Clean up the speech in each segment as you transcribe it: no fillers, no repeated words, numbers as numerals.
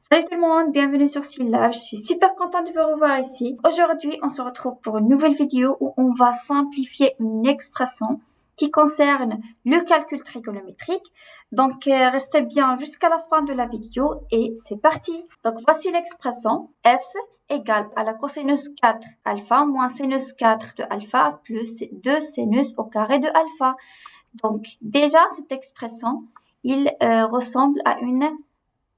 Salut tout le monde, bienvenue sur Syllab. Je suis super contente de vous revoir ici. Aujourd'hui, on se retrouve pour une nouvelle vidéo où on va simplifier une expression qui concerne le calcul trigonométrique. Donc, restez bien jusqu'à la fin de la vidéo et c'est parti. Donc, voici l'expression f égale à la cosinus 4 alpha moins sinus 4 de alpha plus 2 sinus au carré de alpha. Donc, déjà, cette expression, il ressemble à une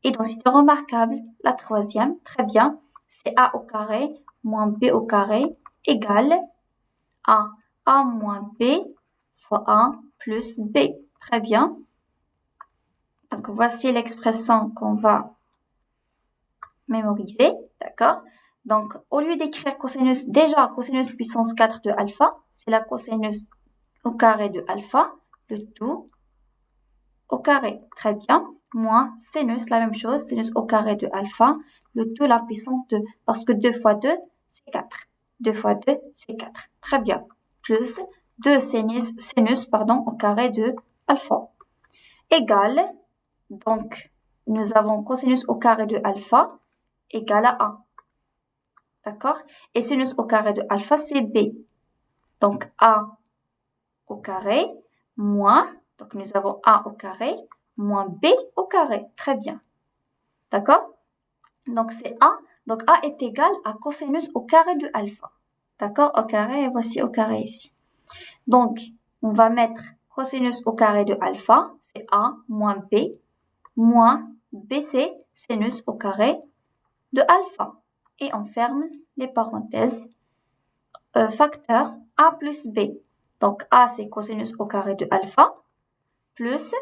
identité remarquable. La troisième, très bien, c'est a au carré moins b au carré égale à a moins b fois a plus b. Très bien. Donc, voici l'expression qu'on va mémoriser, d'accord? Donc, au lieu d'écrire cosinus, déjà cosinus puissance 4 de alpha, c'est la cosinus au carré de alpha, le tout au carré. Très bien. Moins sinus, la même chose, sinus au carré de alpha, le tout la puissance 2. Parce que 2 fois 2, c'est 4. 2 fois 2, c'est 4. Très bien. Plus 2 sinus au carré de alpha. Égale, donc, nous avons cosinus au carré de alpha égale à 1. D'accord? Et sinus au carré de alpha, c'est b. Donc, a au carré moins, donc nous avons a au carré moins b au carré. Très bien. D'accord? Donc, c'est a. Donc, a est égal à cosinus au carré de alpha. D'accord? Au carré, et voici au carré ici. Donc, on va mettre cosinus au carré de alpha, c'est a moins b, moins bc, sinus au carré de alpha. Et on ferme les parenthèses. Facteur a plus b. Donc, a, c'est cosinus au carré de alpha, plus,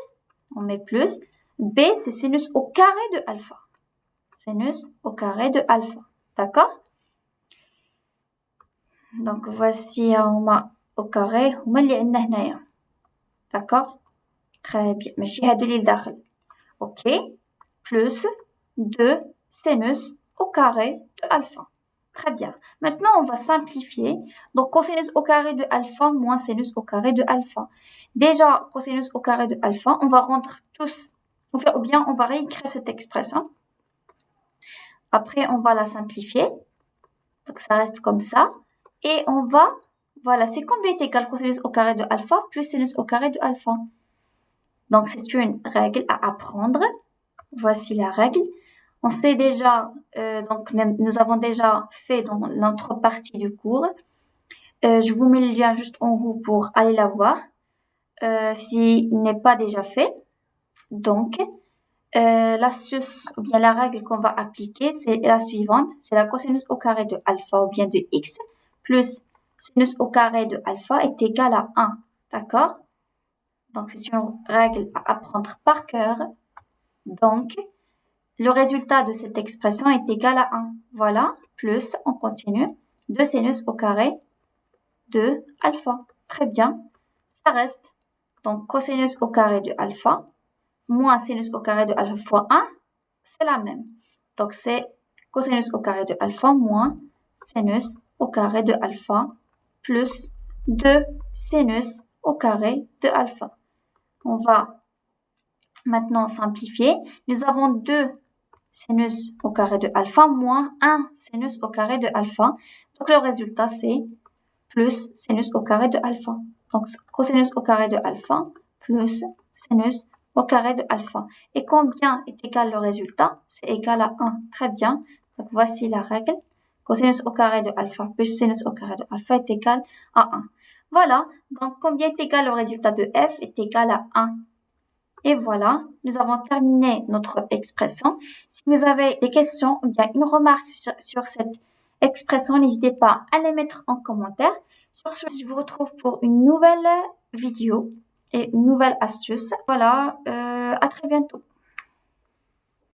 on met plus, b, c'est sinus au carré de alpha. Sinus au carré de alpha. D'accord? Donc, voici هما au carré هما اللي عندنا هنايا. D'accord? Très bien. ماشي هادو اللي لداخل. OK. Plus 2 sinus au carré de alpha. Très bien. Maintenant, on va simplifier. Donc, cosinus au carré de alpha moins sinus au carré de alpha. Déjà, cosinus au carré de alpha, on va rendre tous, ou bien on va réécrire cette expression. Après, on va la simplifier. Donc, ça reste comme ça. Et on va, voilà, c'est combien est égal cosinus au carré de alpha plus sinus au carré de alpha. Donc, c'est une règle à apprendre. Voici la règle. On sait déjà, donc nous avons déjà fait dans notre partie du cours. Je vous mets le lien juste en haut pour aller la voir, s'il n'est pas déjà fait. Donc, l'astuce ou bien la règle qu'on va appliquer, c'est la suivante. C'est la cosinus au carré de alpha ou bien de x plus sinus au carré de alpha est égal à 1. D'accord? Donc, c'est une règle à apprendre par cœur. Donc, le résultat de cette expression est égal à 1. Voilà, plus, on continue, 2 sinus au carré de alpha. Très bien, ça reste. Donc, cosinus au carré de alpha moins sinus au carré de alpha fois 1, c'est la même. Donc, c'est cosinus au carré de alpha moins sinus au carré de alpha plus 2 sinus au carré de alpha. On va maintenant simplifier. Nous avons 2 sinus au carré de alpha moins 1 sinus au carré de alpha. Donc, le résultat, c'est plus sinus au carré de alpha. Donc, cosinus au carré de alpha plus sinus au carré de alpha. Et combien est égal le résultat? C'est égal à 1. Très bien. Donc, voici la règle. Cosinus au carré de alpha plus sinus au carré de alpha est égal à 1. Voilà. Donc, combien est égal le résultat de f est égal à 1. Et voilà, nous avons terminé notre expression. Si vous avez des questions ou bien une remarque sur cette expression, n'hésitez pas à les mettre en commentaire. Sur ce, je vous retrouve pour une nouvelle vidéo et une nouvelle astuce. Voilà, à très bientôt.